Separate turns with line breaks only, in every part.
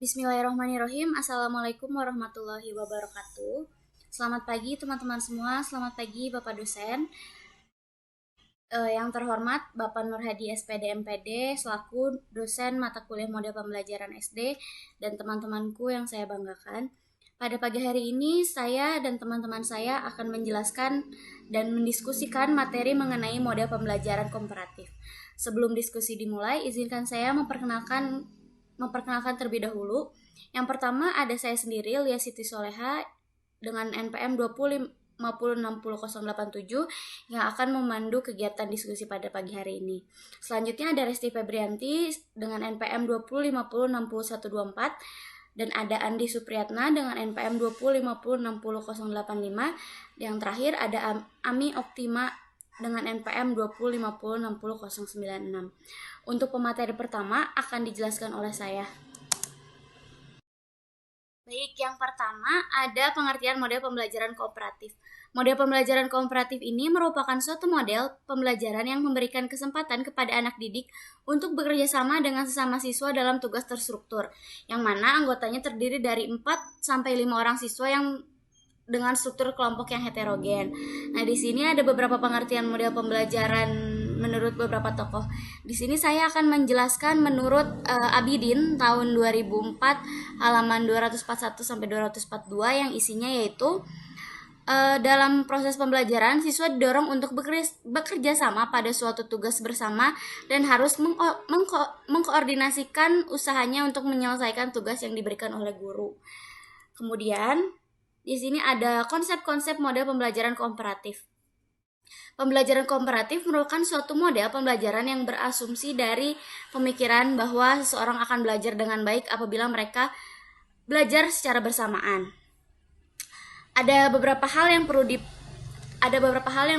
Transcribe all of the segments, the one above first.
Bismillahirrahmanirrahim. Assalamualaikum warahmatullahi wabarakatuh. Selamat pagi teman-teman semua. Selamat pagi Bapak dosen. Yang terhormat Bapak Nur Hadi SPD MPD selaku dosen mata kuliah model pembelajaran SD dan teman-temanku yang saya banggakan. Pada pagi hari ini saya dan teman-teman saya akan menjelaskan dan mendiskusikan materi mengenai model pembelajaran komparatif. Sebelum diskusi dimulai, izinkan saya memperkenalkan terlebih dahulu. Yang pertama ada saya sendiri, Lia Siti Soleha dengan NPM 20506087 yang akan memandu kegiatan diskusi pada pagi hari ini. Selanjutnya ada Resti Febrianti dengan NPM 20506124 dan ada Andi Supriyatna dengan NPM 20506085. Yang terakhir ada Ami Optima dengan NPM 20506096. Untuk pemateri pertama akan dijelaskan oleh saya. Baik, yang pertama ada pengertian model pembelajaran kooperatif. Model pembelajaran kooperatif ini merupakan suatu model pembelajaran yang memberikan kesempatan kepada anak didik untuk bekerja sama dengan sesama siswa dalam tugas terstruktur, yang mana anggotanya terdiri dari 4-5 orang siswa yang dengan struktur kelompok yang heterogen. Nah, di sini ada beberapa pengertian model pembelajaran menurut beberapa tokoh. Di sini saya akan menjelaskan menurut Abidin tahun 2004 halaman 241 sampai 242 yang isinya yaitu dalam proses pembelajaran, siswa didorong untuk bekerja sama pada suatu tugas bersama dan harus mengkoordinasikan usahanya untuk menyelesaikan tugas yang diberikan oleh guru. Kemudian, di sini ada konsep-konsep model pembelajaran komparatif. Pembelajaran komparatif merupakan suatu model pembelajaran yang berasumsi dari pemikiran bahwa seseorang akan belajar dengan baik apabila mereka belajar secara bersamaan. Ada beberapa hal yang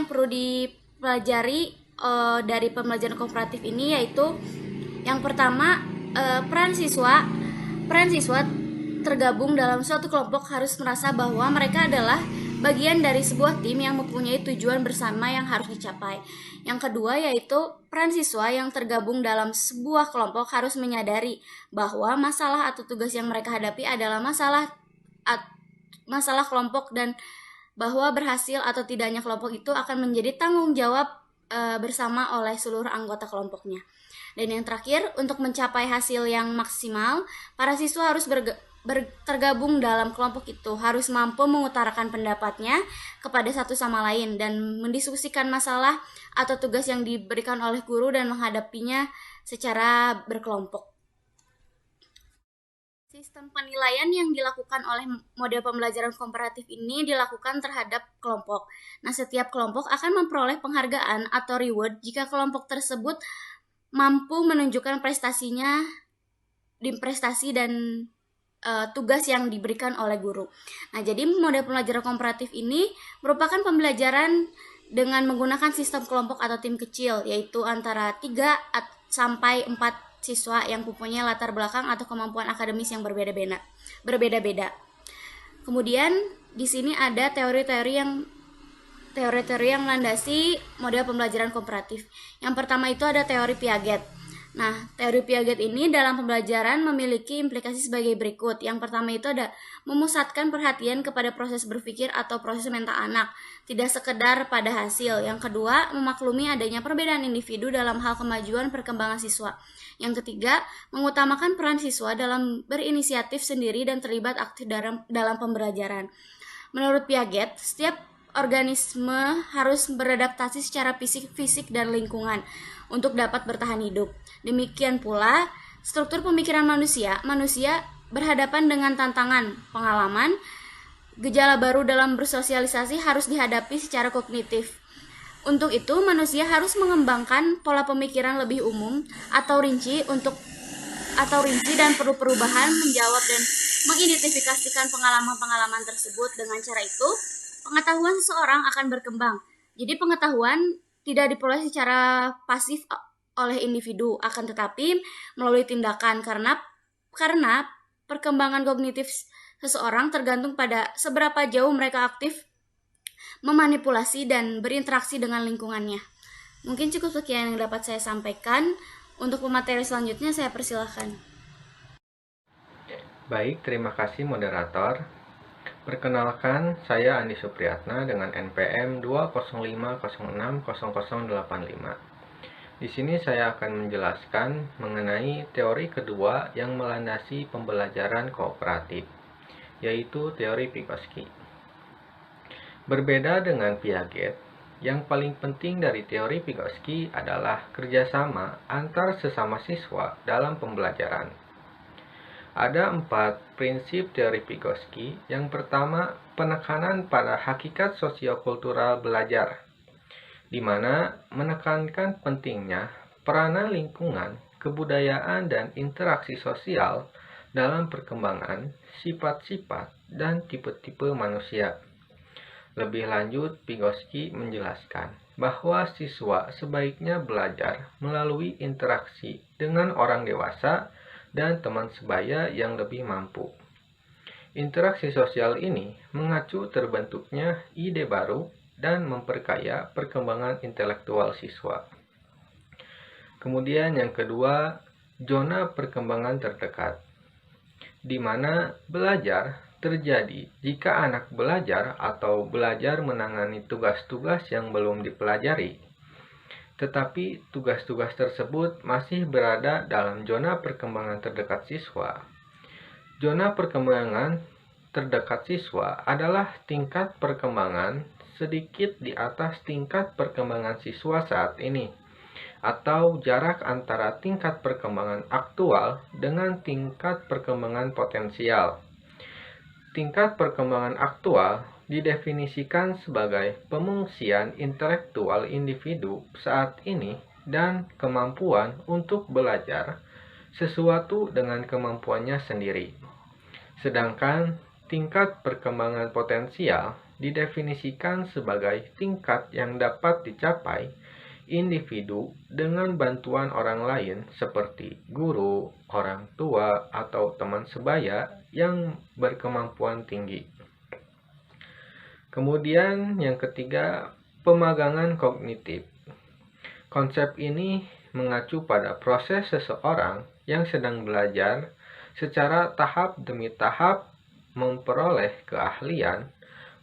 perlu dipelajari dari pembelajaran komparatif ini, yaitu yang pertama, peran siswa tergabung dalam suatu kelompok harus merasa bahwa mereka adalah bagian dari sebuah tim yang mempunyai tujuan bersama yang harus dicapai. Yang kedua yaitu peran siswa yang tergabung dalam sebuah kelompok harus menyadari bahwa masalah atau tugas yang mereka hadapi adalah masalah kelompok dan bahwa berhasil atau tidaknya kelompok itu akan menjadi tanggung jawab bersama oleh seluruh anggota kelompoknya. Dan yang terakhir, untuk mencapai hasil yang maksimal, para siswa harus tergabung dalam kelompok itu harus mampu mengutarakan pendapatnya kepada satu sama lain dan mendiskusikan masalah atau tugas yang diberikan oleh guru dan menghadapinya secara berkelompok. Sistem penilaian yang dilakukan oleh model pembelajaran komparatif ini dilakukan terhadap kelompok. Nah, setiap kelompok akan memperoleh penghargaan atau reward jika kelompok tersebut mampu menunjukkan prestasi dan tugas yang diberikan oleh guru. Nah, jadi model pembelajaran komparatif ini merupakan pembelajaran dengan menggunakan sistem kelompok atau tim kecil, yaitu antara 3 sampai 4 siswa yang mempunyai latar belakang atau kemampuan akademis yang berbeda-beda. Kemudian di sini ada teori-teori yang melandasi model pembelajaran komparatif. Yang pertama itu ada teori Piaget. Nah, teori Piaget ini dalam pembelajaran memiliki implikasi sebagai berikut. Yang pertama itu ada memusatkan perhatian kepada proses berpikir atau proses mental anak, tidak sekedar pada hasil. Yang kedua, memaklumi adanya perbedaan individu dalam hal kemajuan perkembangan siswa. Yang ketiga, mengutamakan peran siswa dalam berinisiatif sendiri dan terlibat aktif dalam pembelajaran. Menurut Piaget, setiap organisme harus beradaptasi secara fisik dan lingkungan untuk dapat bertahan hidup. Demikian pula struktur pemikiran manusia berhadapan dengan tantangan, pengalaman, gejala baru dalam bersosialisasi harus dihadapi secara kognitif. Untuk itu, manusia harus mengembangkan pola pemikiran lebih umum atau rinci dan perlu perubahan menjawab dan mengidentifikasikan pengalaman-pengalaman tersebut. Dengan cara itu, pengetahuan seseorang akan berkembang. Jadi pengetahuan tidak diperoleh secara pasif oleh individu, akan tetapi melalui tindakan karena perkembangan kognitif seseorang tergantung pada seberapa jauh mereka aktif memanipulasi dan berinteraksi dengan lingkungannya. Mungkin cukup sekian yang dapat saya sampaikan. Untuk pemateri selanjutnya saya persilahkan.
Baik, terima kasih moderator. Perkenalkan, saya Andi Supriyatna dengan NPM 205060085. Di sini saya akan menjelaskan mengenai teori kedua yang melandasi pembelajaran kooperatif, yaitu teori Vygotsky. Berbeda dengan Piaget, yang paling penting dari teori Vygotsky adalah kerjasama antar sesama siswa dalam pembelajaran. Ada 4 prinsip teori Vygotsky. Yang pertama, penekanan pada hakikat sosiokultural belajar, di mana menekankan pentingnya peranan lingkungan, kebudayaan, dan interaksi sosial dalam perkembangan sifat-sifat dan tipe-tipe manusia. Lebih lanjut, Vygotsky menjelaskan bahwa siswa sebaiknya belajar melalui interaksi dengan orang dewasa dan teman sebaya yang lebih mampu. Interaksi sosial ini mengacu terbentuknya ide baru dan memperkaya perkembangan intelektual siswa. Kemudian yang kedua, zona perkembangan terdekat, di mana belajar terjadi jika anak belajar atau belajar menangani tugas-tugas yang belum dipelajari. Tetapi tugas-tugas tersebut masih berada dalam zona perkembangan terdekat siswa. Zona perkembangan terdekat siswa adalah tingkat perkembangan sedikit di atas tingkat perkembangan siswa saat ini, atau jarak antara tingkat perkembangan aktual dengan tingkat perkembangan potensial. Tingkat perkembangan aktual didefinisikan sebagai pemungsian intelektual individu saat ini dan kemampuan untuk belajar sesuatu dengan kemampuannya sendiri. Sedangkan tingkat perkembangan potensial didefinisikan sebagai tingkat yang dapat dicapai individu dengan bantuan orang lain seperti guru, orang tua, atau teman sebaya yang berkemampuan tinggi. Kemudian yang ketiga, pemagangan kognitif. Konsep ini mengacu pada proses seseorang yang sedang belajar secara tahap demi tahap memperoleh keahlian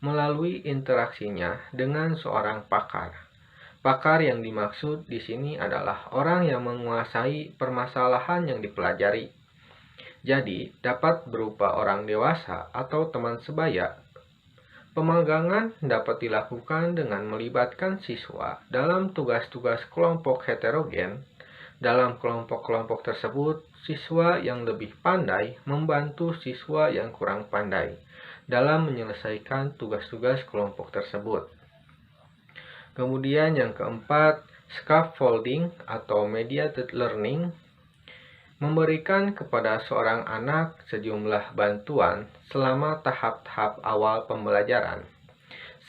melalui interaksinya dengan seorang pakar. Pakar yang dimaksud di sini adalah orang yang menguasai permasalahan yang dipelajari. Jadi, dapat berupa orang dewasa atau teman sebaya. Pemagangan dapat dilakukan dengan melibatkan siswa dalam tugas-tugas kelompok heterogen. Dalam kelompok-kelompok tersebut, siswa yang lebih pandai membantu siswa yang kurang pandai dalam menyelesaikan tugas-tugas kelompok tersebut. Kemudian yang keempat, scaffolding atau mediated learning, memberikan kepada seorang anak sejumlah bantuan selama tahap-tahap awal pembelajaran.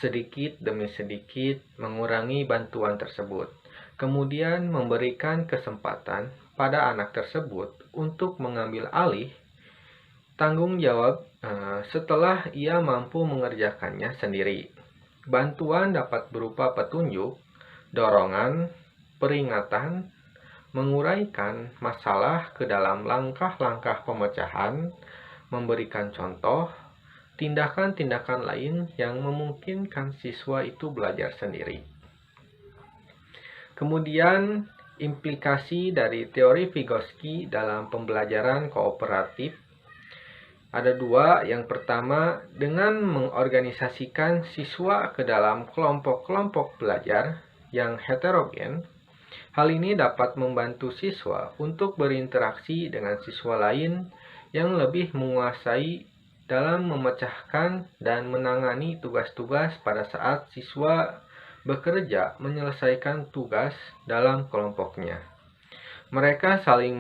Sedikit demi sedikit mengurangi bantuan tersebut. Kemudian memberikan kesempatan pada anak tersebut untuk mengambil alih tanggung jawab setelah ia mampu mengerjakannya sendiri. Bantuan dapat berupa petunjuk, dorongan, peringatan, menguraikan masalah ke dalam langkah-langkah pemecahan, memberikan contoh, tindakan-tindakan lain yang memungkinkan siswa itu belajar sendiri. Kemudian, implikasi dari teori Vygotsky dalam pembelajaran kooperatif ada 2. Yang pertama, dengan mengorganisasikan siswa ke dalam kelompok-kelompok belajar yang heterogen, hal ini dapat membantu siswa untuk berinteraksi dengan siswa lain yang lebih menguasai dalam memecahkan dan menangani tugas-tugas pada saat siswa bekerja menyelesaikan tugas dalam kelompoknya. Mereka saling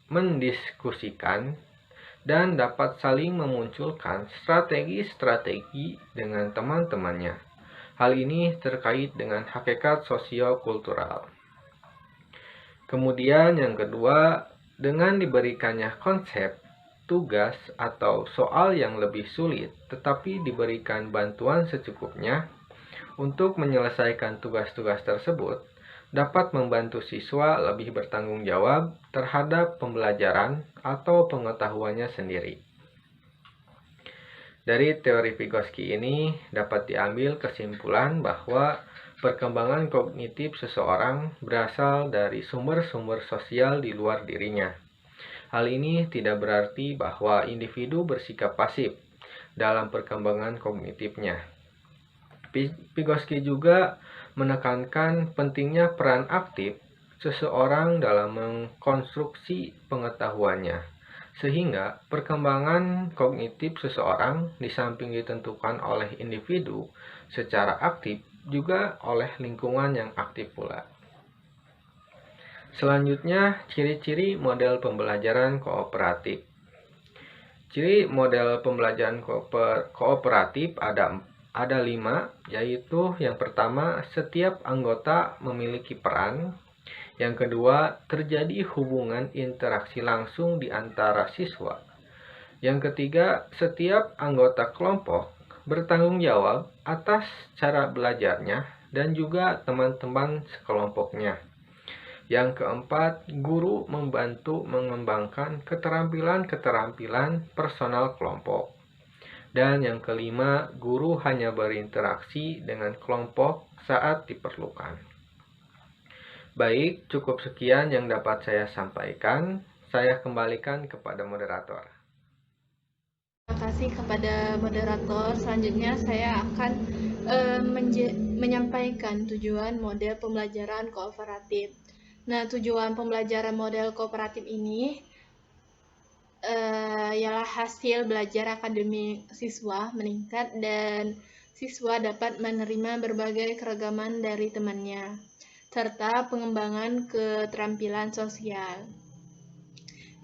mendiskusikan dan dapat saling memunculkan strategi-strategi dengan teman-temannya. Hal ini terkait dengan hakikat sosiokultural. Kemudian yang kedua, dengan diberikannya konsep, tugas, atau soal yang lebih sulit, tetapi diberikan bantuan secukupnya untuk menyelesaikan tugas-tugas tersebut, dapat membantu siswa lebih bertanggung jawab terhadap pembelajaran atau pengetahuannya sendiri. Dari teori Vygotsky ini dapat diambil kesimpulan bahwa perkembangan kognitif seseorang berasal dari sumber-sumber sosial di luar dirinya. Hal ini tidak berarti bahwa individu bersikap pasif dalam perkembangan kognitifnya. Vygotsky juga menekankan pentingnya peran aktif seseorang dalam mengkonstruksi pengetahuannya, sehingga perkembangan kognitif seseorang di samping ditentukan oleh individu secara aktif, juga oleh lingkungan yang aktif pula. Selanjutnya, ciri-ciri model pembelajaran kooperatif. Ciri model pembelajaran kooperatif ada 5, yaitu yang pertama, setiap anggota memiliki peran. Yang kedua, terjadi hubungan interaksi langsung di antara siswa. Yang ketiga, setiap anggota kelompok bertanggung jawab atas cara belajarnya dan juga teman-teman sekelompoknya. Yang keempat, guru membantu mengembangkan keterampilan-keterampilan personal kelompok. Dan yang kelima, guru hanya berinteraksi dengan kelompok saat diperlukan. Baik, cukup sekian yang dapat saya sampaikan. Saya kembalikan kepada moderator.
Terima kasih kepada moderator. Selanjutnya saya akan menyampaikan tujuan model pembelajaran kooperatif. Nah, tujuan pembelajaran model kooperatif ini ialah hasil belajar akademik siswa meningkat dan siswa dapat menerima berbagai keragaman dari temannya, serta pengembangan keterampilan sosial.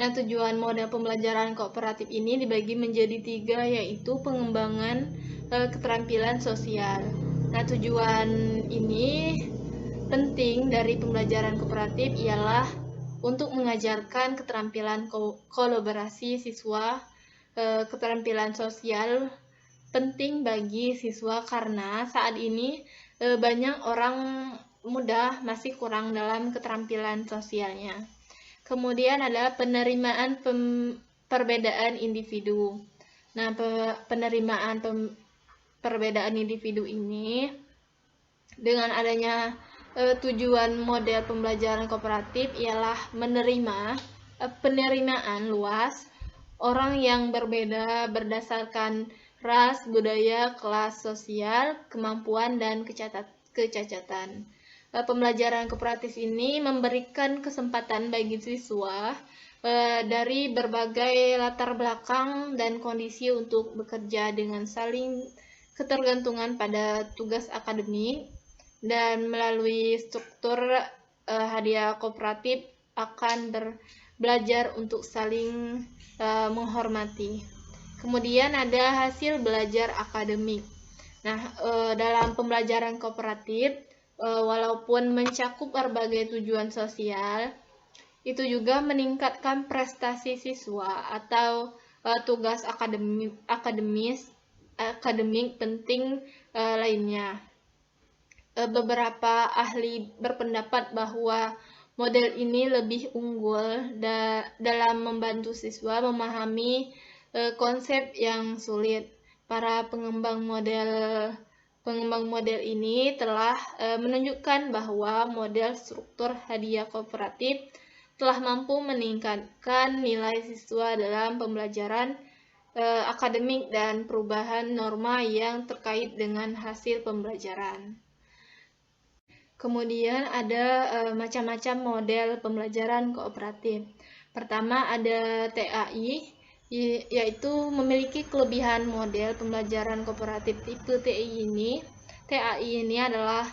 Nah, tujuan model pembelajaran kooperatif ini dibagi menjadi 3, yaitu pengembangan keterampilan sosial. Nah, tujuan ini penting dari pembelajaran kooperatif ialah untuk mengajarkan keterampilan kolaborasi siswa. Keterampilan sosial penting bagi siswa karena saat ini banyak orang muda masih kurang dalam keterampilan sosialnya. Kemudian ada penerimaan perbedaan individu. Nah, penerimaan perbedaan individu ini dengan adanya tujuan model pembelajaran kooperatif ialah menerima penerimaan luas orang yang berbeda berdasarkan ras, budaya, kelas sosial, kemampuan, dan kecacatan. Pembelajaran kooperatif ini memberikan kesempatan bagi siswa dari berbagai latar belakang dan kondisi untuk bekerja dengan saling ketergantungan pada tugas akademik, dan melalui struktur hadiah kooperatif akan belajar untuk saling menghormati. Kemudian ada hasil belajar akademik. Nah, dalam pembelajaran kooperatif, walaupun mencakup berbagai tujuan sosial, itu juga meningkatkan prestasi siswa atau tugas akademik penting lainnya. Beberapa ahli berpendapat bahwa model ini lebih unggul dalam membantu siswa memahami konsep yang sulit. Para pengembang model ini telah menunjukkan bahwa model struktur hadiah kooperatif telah mampu meningkatkan nilai siswa dalam pembelajaran akademik dan perubahan norma yang terkait dengan hasil pembelajaran. Kemudian ada macam-macam model pembelajaran kooperatif. Pertama ada TAI, yaitu memiliki kelebihan model pembelajaran kooperatif tipe TAI ini adalah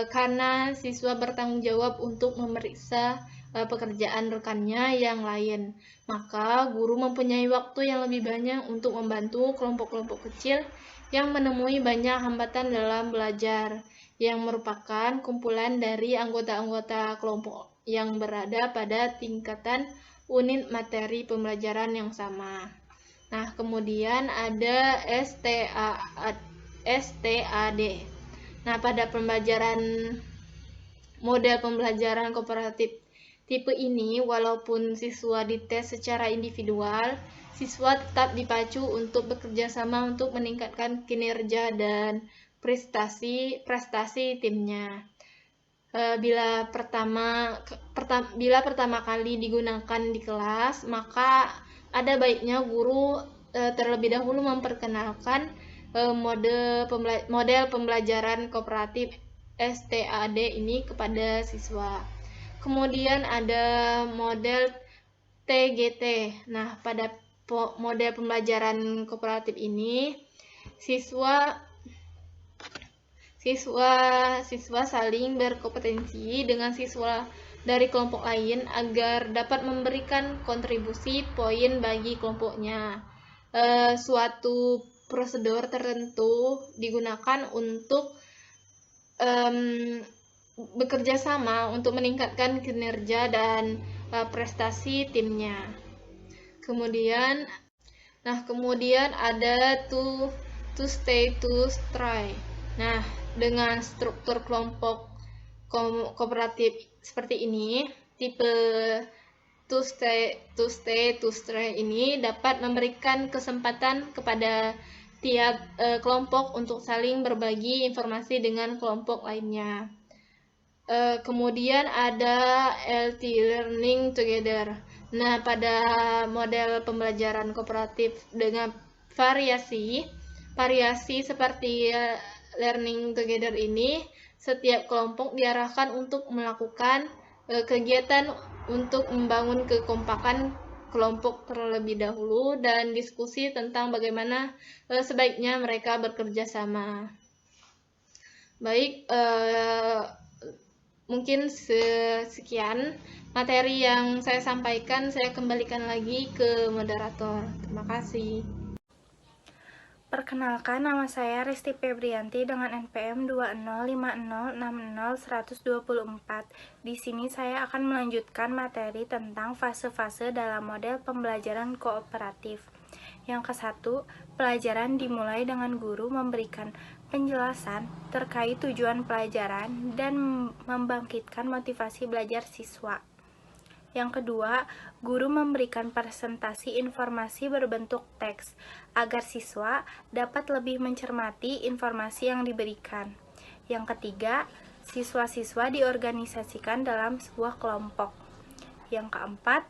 karena siswa bertanggung jawab untuk memeriksa pekerjaan rekannya yang lain. Maka guru mempunyai waktu yang lebih banyak untuk membantu kelompok-kelompok kecil yang menemui banyak hambatan dalam belajar, yang merupakan kumpulan dari anggota-anggota kelompok yang berada pada tingkatan unit materi pembelajaran yang sama. Nah, kemudian ada STAD. Nah, pada pembelajaran model pembelajaran kooperatif tipe ini, walaupun siswa dites secara individual, siswa tetap dipacu untuk bekerja sama untuk meningkatkan kinerja dan prestasi timnya. Bila pertama kali digunakan di kelas, maka ada baiknya guru terlebih dahulu memperkenalkan model pembelajaran kooperatif STAD ini kepada siswa. Kemudian ada model TGT. Nah, pada model pembelajaran kooperatif ini siswa saling berkompetensi dengan siswa dari kelompok lain agar dapat memberikan kontribusi poin bagi kelompoknya. Suatu prosedur tertentu digunakan untuk bekerja sama untuk meningkatkan kinerja dan prestasi timnya. Kemudian ada to stay to try. Nah, dengan struktur kelompok kooperatif seperti ini, tipe to stay to try ini dapat memberikan kesempatan kepada tiap kelompok untuk saling berbagi informasi dengan kelompok lainnya. Kemudian ada LT, Learning Together. Nah, pada model pembelajaran kooperatif dengan variasi seperti Learning Together ini, setiap kelompok diarahkan untuk melakukan kegiatan untuk membangun kekompakan kelompok terlebih dahulu dan diskusi tentang bagaimana sebaiknya mereka bekerja sama. Baik, mungkin sekian materi yang saya sampaikan. Saya kembalikan lagi ke moderator. Terima kasih.
Perkenalkan, nama saya Resti Febrianti dengan NPM 205060124. Di sini saya akan melanjutkan materi tentang fase-fase dalam model pembelajaran kooperatif. Yang ke-1, pelajaran dimulai dengan guru memberikan penjelasan terkait tujuan pelajaran dan membangkitkan motivasi belajar siswa. Yang kedua, guru memberikan presentasi informasi berbentuk teks agar siswa dapat lebih mencermati informasi yang diberikan. Yang ketiga, siswa-siswa diorganisasikan dalam sebuah kelompok. Yang keempat,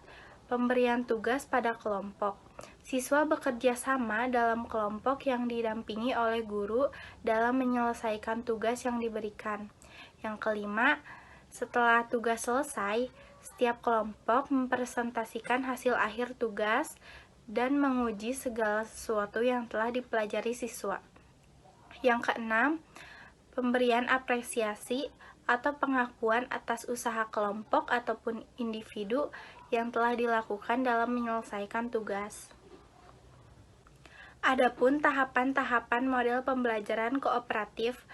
pemberian tugas pada kelompok. Siswa bekerja sama dalam kelompok yang didampingi oleh guru dalam menyelesaikan tugas yang diberikan. Yang kelima, setelah tugas selesai, setiap kelompok mempresentasikan hasil akhir tugas dan menguji segala sesuatu yang telah dipelajari siswa. Yang keenam, pemberian apresiasi atau pengakuan atas usaha kelompok ataupun individu yang telah dilakukan dalam menyelesaikan tugas. Adapun tahapan-tahapan model pembelajaran kooperatif,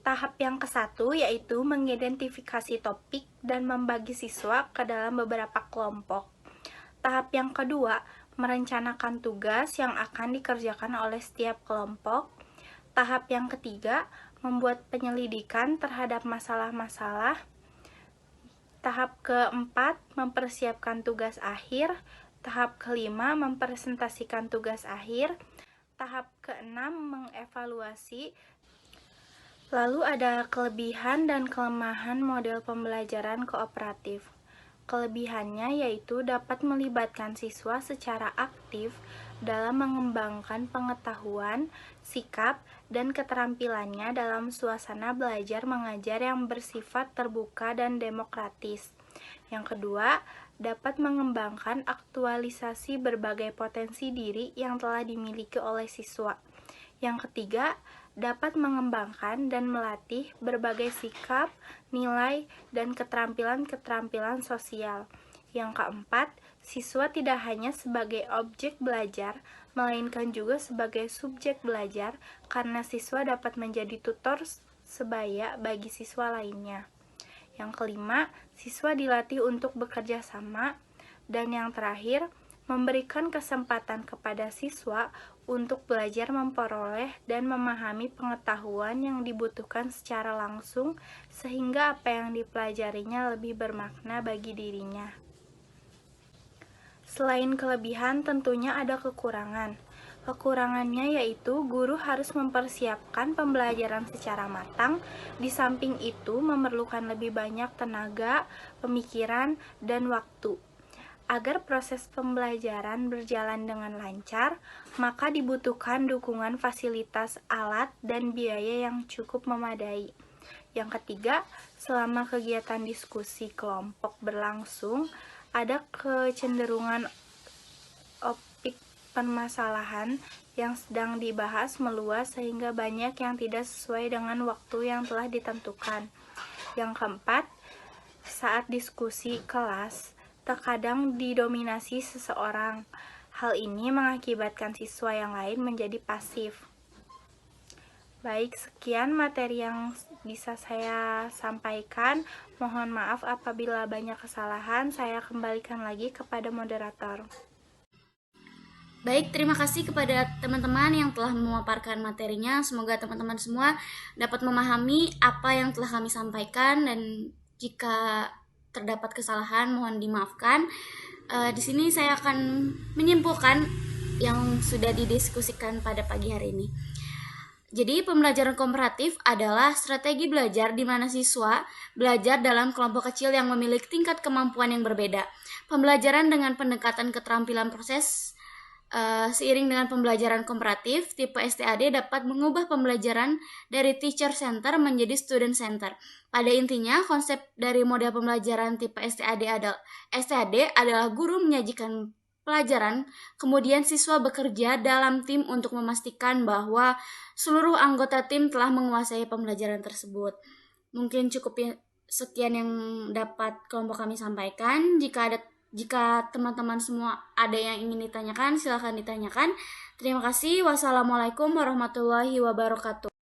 tahap yang ke-1 yaitu mengidentifikasi topik dan membagi siswa ke dalam beberapa kelompok. Tahap yang kedua, merencanakan tugas yang akan dikerjakan oleh setiap kelompok. Tahap yang ketiga, membuat penyelidikan terhadap masalah-masalah. Tahap keempat, mempersiapkan tugas akhir. Tahap kelima, mempresentasikan tugas akhir. Tahap keenam, mengevaluasi. Lalu ada kelebihan dan kelemahan model pembelajaran kooperatif. Kelebihannya yaitu dapat melibatkan siswa secara aktif dalam mengembangkan pengetahuan, sikap, dan keterampilannya dalam suasana belajar mengajar yang bersifat terbuka dan demokratis. Yang kedua, dapat mengembangkan aktualisasi berbagai potensi diri yang telah dimiliki oleh siswa. Yang ketiga, dapat mengembangkan dan melatih berbagai sikap, nilai, dan keterampilan-keterampilan sosial. Yang keempat, siswa tidak hanya sebagai objek belajar, melainkan juga sebagai subjek belajar, karena siswa dapat menjadi tutor sebaya bagi siswa lainnya. Yang kelima, siswa dilatih untuk bekerja sama. Dan yang terakhir, memberikan kesempatan kepada siswa untuk belajar memperoleh dan memahami pengetahuan yang dibutuhkan secara langsung sehingga apa yang dipelajarinya lebih bermakna bagi dirinya. Selain kelebihan, tentunya ada kekurangan. Kekurangannya yaitu guru harus mempersiapkan pembelajaran secara matang, di samping itu memerlukan lebih banyak tenaga, pemikiran, dan waktu. Agar proses pembelajaran berjalan dengan lancar, maka dibutuhkan dukungan fasilitas alat dan biaya yang cukup memadai. Yang ketiga, selama kegiatan diskusi kelompok berlangsung, ada kecenderungan opik permasalahan yang sedang dibahas meluas sehingga banyak yang tidak sesuai dengan waktu yang telah ditentukan. Yang keempat, saat diskusi kelas, terkadang didominasi seseorang. Hal ini mengakibatkan siswa yang lain menjadi pasif. Baik, sekian materi yang bisa saya sampaikan. Mohon maaf apabila banyak kesalahan. Saya kembalikan lagi kepada moderator.
Baik, terima kasih kepada teman-teman yang telah memaparkan materinya. Semoga teman-teman semua dapat memahami apa yang telah kami sampaikan, dan jika terdapat kesalahan mohon dimaafkan. Di sini saya akan menyimpulkan yang sudah didiskusikan pada pagi hari ini. Jadi pembelajaran komparatif adalah strategi belajar di mana siswa belajar dalam kelompok kecil yang memiliki tingkat kemampuan yang berbeda. Pembelajaran dengan pendekatan keterampilan proses seiring dengan pembelajaran komparatif, tipe STAD dapat mengubah pembelajaran dari teacher center menjadi student center. Pada intinya, konsep dari model pembelajaran tipe STAD adalah guru menyajikan pelajaran, kemudian siswa bekerja dalam tim untuk memastikan bahwa seluruh anggota tim telah menguasai pembelajaran tersebut. Mungkin cukup sekian yang dapat kelompok kami sampaikan. Jika teman-teman semua ada yang ingin ditanyakan, silakan ditanyakan. Terima kasih. Wassalamualaikum warahmatullahi wabarakatuh.